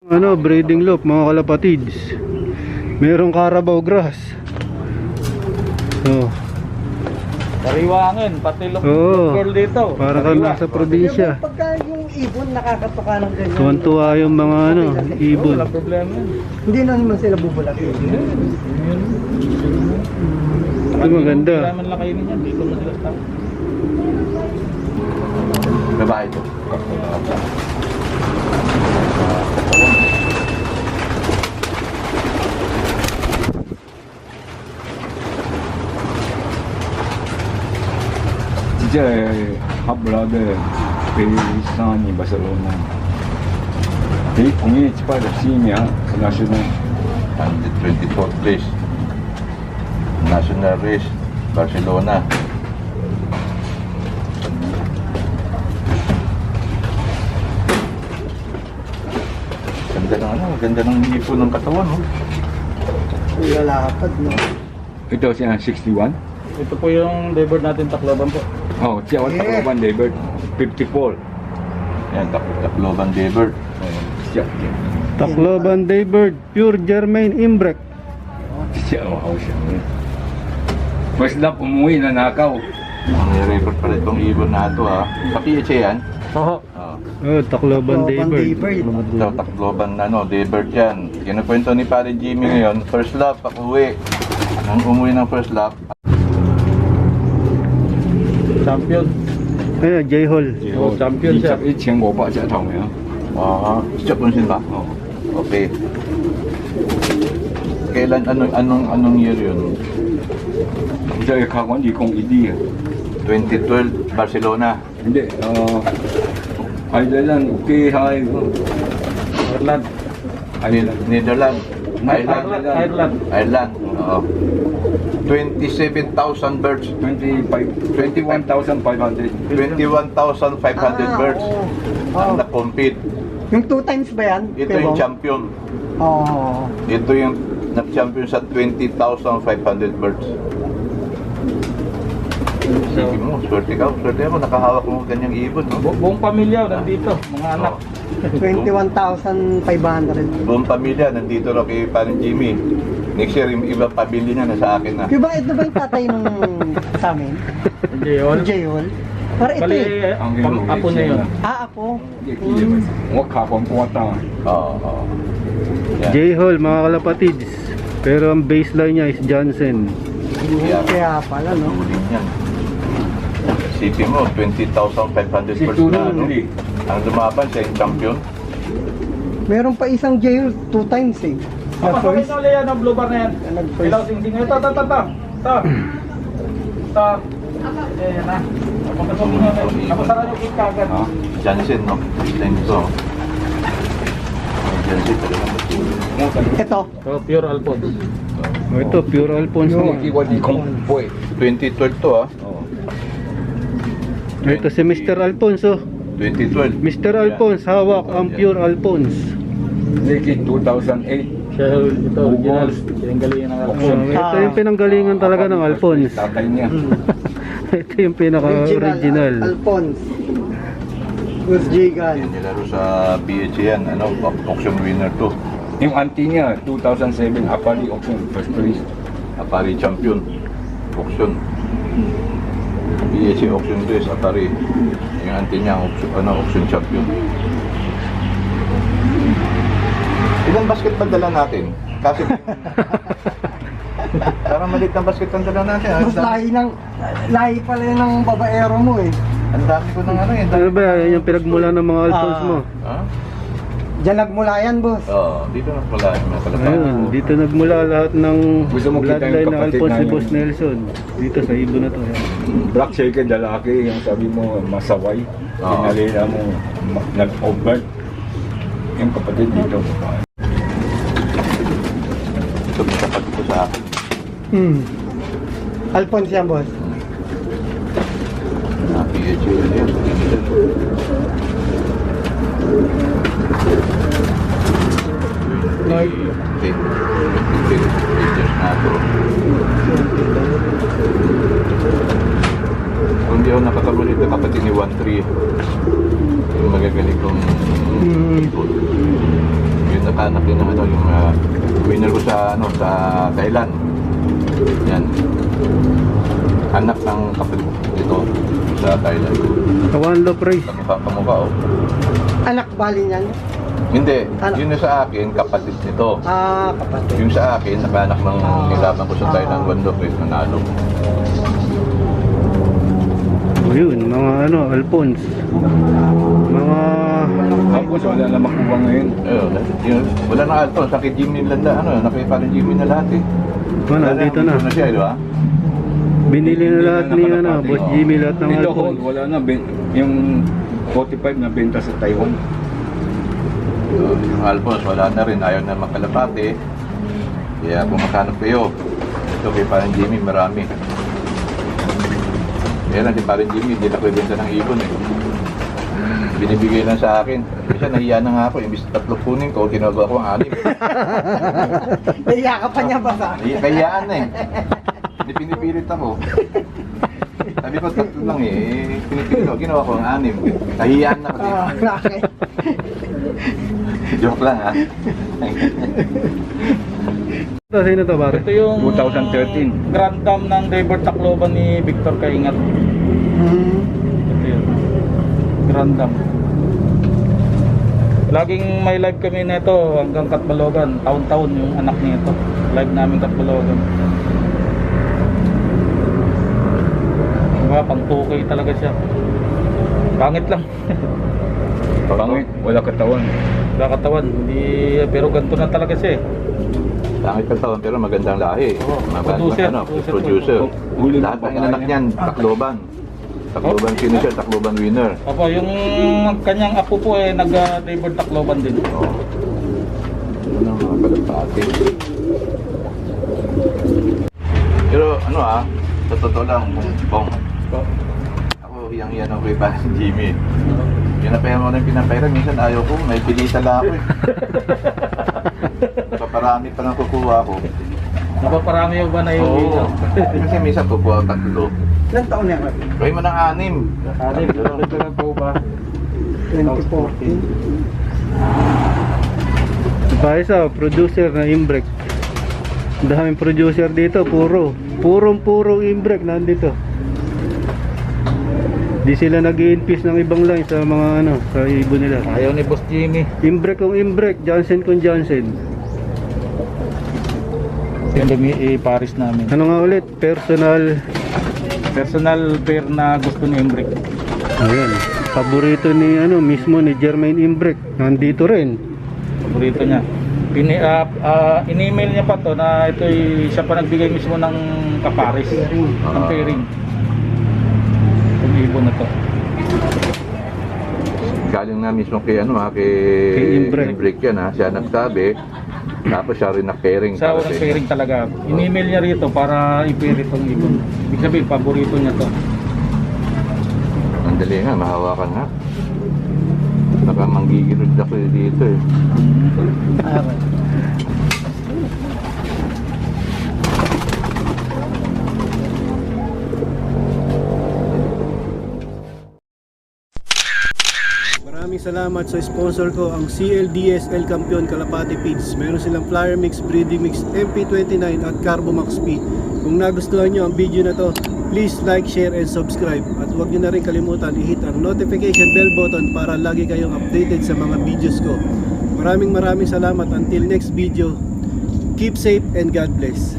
Ano, breeding loop mga kalapatids. Merong Carabao grass. Oh. Sariwangan, pati Oo. girl dito. Para kang nasa probinsya. Pagka yung ibon nakakatuka ng ganyan. Tuwan-tuwa yung mga ano, ibon. Walang problema yun. Hindi na naman sila bubulatin. Ito maganda. Kailangan lang kainin yan, dito na sila stop. Babae ito. Dia hub brother Pakistan ni Barcelona. Jadi punya cepat senior national. And the 24th place. National race, Barcelona. Ganda ng ano, ganda ng ipo ng katawan, no? Lalakad, no? Ito siya 61. Ito po yung daybird natin, Tacloban po. Oh, siya Yeah. Tacloban Daybird 54. Yan, Tacloban Daybird. Siya. Tacloban Daybird, pure Germain Imbrek. Siya wow siya. Mas lang umuwi na nakaw. Ang record pala itong ibon na ito, ha? Sa PHA yan? Oo. Oh, Tacloban Daybird. Ito, Tacloban, Daybird yan. Kinukwento ni Pare Jimmy ngayon, first lap, pag-uwi. Nang umuwi ng first lap, Champion. Ayan, J-Hall. Oh, champion siya. 1500隻頭嘅。 stop mo ba?哦， Okay. Kailan, anong year yun? 即係靠揾義工呢啲嘅。 2012, Barcelona. Hindi, Ireland, okay, hi. Ireland. Netherlands. Ireland. Ireland. Oo. 27,000 birds. 21,500. 21,500 birds ang na-compete. Yung 2 times ba yan? Ito yung champion. Oo. Ito yung nag-champion sa 20,500 birds. Sige mo, swerte ka. Swerte mo, nakahawak mo ganyang ibon. No? Buong pamilya nandito, mga anak. 21,500. Buong pamilya, nandito na kay Parang Jimmy. Next year, yung ibang pamilya niya nasa akin na. Diba ito ba yung tatay nung sa amin? Hindi yun. Jayol? Para ito Bali, eh. apo niya yun. Apo. 我靠咁過單， Oo, oo. Yan. J-Hall mga kalapatids. Pero ang baseline niya is Johnson. Yan. Kaya pala, no? Uling yan. City mo, 20,500 si birds na. Tuno Ano? nili. Ang lumaban siya yung champion. Meron pa isang Jayol 2 times eh. Na Kapag first. ulit yan ang blue bar na yan. Nag-first. Ilaw sing-sing. Ito. Ayan na. Kapagkasok mo natin. Kapasara yung kick kagad. Ah. Jansen, no? Line ito. Jansen, talaga Ito. So, pure Alphonse. Oh, ito, pure Alphonse Yung na. iwa di kong boy. 2012 to, ha? Oh. Ito si Mr. Alphonse. Oh. 2012. Mr. Alphonse, hawak ang pure Alphonse. Niki 2008. Siya ito, original. Siya yung galing ng Oh, Alphonse. ito yung pinanggalingan talaga ng Alphonse. Tatay niya. Ito yung pinaka-original. Alphonse. With Jigan. Yan nilaro sa PHA yan, ano? Auction winner to. Yung auntie niya, 2007, Apali auction, first place. Atari champion. Auction. PHA auction race, Atari. Yung auntie niya, auction champion. Ilang basket ba dala natin? Kasi parang maliit ng basket ang dala natin. Mas lahi pala yun ng babaero mo eh. Ang dami ko ng ano eh. Ano ba yan yung pinagmula ng mga Alphonse mo? Ha? Diyan nagmula yan, boss. Oo, dito na pala yung mga kalapag. Ayun, dito nagmula lahat ng Gusto mo kita yung bloodline ng kapatid Alphonse ni namin. Boss Nelson. Dito sa ibon na to. Yan. Black shaker lalaki, yung sabi mo masaway. Oo. Pinalila mo nag-overt. Yung kapatid dito. Ito may kapatid ko sa akin. Alphonse yan, boss. PHA yan. Lord. Okay. Pictures na ito. Kung hindi ako nakakabalik na kapatid ni 1-3. Yung magagaling kong ibon. Yun nakanak din ng ano, yung winner ko sa ano, sa Thailand. Yan. Anak ng kapatid ko dito sa Thailand. One Love Race. Kamukha oh. Anak bali niyan? Hindi, Anak. yun na sa akin, kapatid nito. Ah, kapatid. Yung sa akin, nakanak ng nilaban ko sa Thailand, One Love Race, nanalo. O yun, mga ano, Alphonse. Mga... Tapos wala na makuha ngayon. Ayun, wala na alto, sakit Jimmy Landa, ano, nakiparin Jimmy na lahat eh. Wala, dito na. Dito na siya, di ba? Binili na lahat ni ano, Boss Jimmy lahat ng Dito ko, Alphonse. wala na. Yung 45 na benta sa Taiwan. Yung Alphonse, wala na rin, ayaw na makalapate. Kaya kung makanap kayo, ito kay parang Jimmy, marami. Kaya lang, si parang Jimmy, hindi na kwebenta ng ibon eh. Binibigay lang sa akin. Kasi nahiya na nga ako, imbis 3 kunin ko, ginagawa ko ang 6. Nayakapan niya ba sa? Kayaan na eh. Hindi pinipilit ako. Sabi ko, 3 lang eh. Pinipilit ko, ginawa ko ang 6. Nahiyaan na kasi. Okay. Joke lang ha. Ito, sino to, pare? Ito yung 2013. Grand Dam ng Daybird Tacloban ni Victor Kaingat. Ito yun. Grand Dam. Laging may live kami nito hanggang Katbalogan. Taon-taon yung anak nito. Live namin Katbalogan. Diba, pang 2K talaga siya. Pangit lang. Pangit, wala katawan. Wala katawan. Hindi, pero ganito na talaga siya eh. Langit ka taon pero magandang lahi. Oo. Producer. Producer. Huli Lahat ng ng inanak niyan, Tacloban. Tacloban finisher, Tacloban winner. Opo, yung kanyang apo po eh nag-Daybird Tacloban din. Oo. Ano mga kalapati. Pero ano sa totoo lang, bong. Ako, hiyang-hiyan ako kay Paring Jimmy. Pinapayaran mo na yung pinapayaran, minsan ayaw ko, may pilita lang ako eh. Paparami pa nang kukuha ko. Napaparami yung ba na yung Oo. video? Kasi minsan kukuha ko 3. Ilan taon na yan? Gawin mo ng 6. Ano ito na po ba? 2014. Pa isa, producer na Imbrek. Daming producer dito, puro Imbrek nandito. Di sila nag-i-infuse ng ibang line sa mga ano, sa ibon nila. Ayaw ni Boss Jimmy. Imbrek kung Imbrek, Johnson kung Johnson. Yung Paris namin. Ano nga ulit? Personal. Personal pair na gusto ni Embrick. Ayan. Paborito ni ano, mismo ni Jermaine Imbrek. Nandito rin. Paborito niya. In-email niya pa to na ito siya pa nagbigay mismo ng kaparis. Ng pairing. Itong ibon na to. Galing na mismo kay kay Imbrek. Imbrek yan siya nagsabi. Tapos siya rin na-pairing. Sa walang pairing talaga. In-email niya rito para i-pair itong ibon. Ibig sabihin, paborito niya to. Ang dali nga, mahawakan nga. Nakamanggigilid ako dito eh. Maraming salamat sa sponsor ko, ang CLDS El Campeon Kalapati Feeds. Meron silang Flyer Mix, Breeding Mix, MP29 at Carbomax P. Kung nagustuhan nyo ang video na to, please like, share, and subscribe. At huwag nyo na rin kalimutan i-hit ang notification bell button para lagi kayong updated sa mga videos ko. Maraming salamat. Until next video, keep safe and God bless.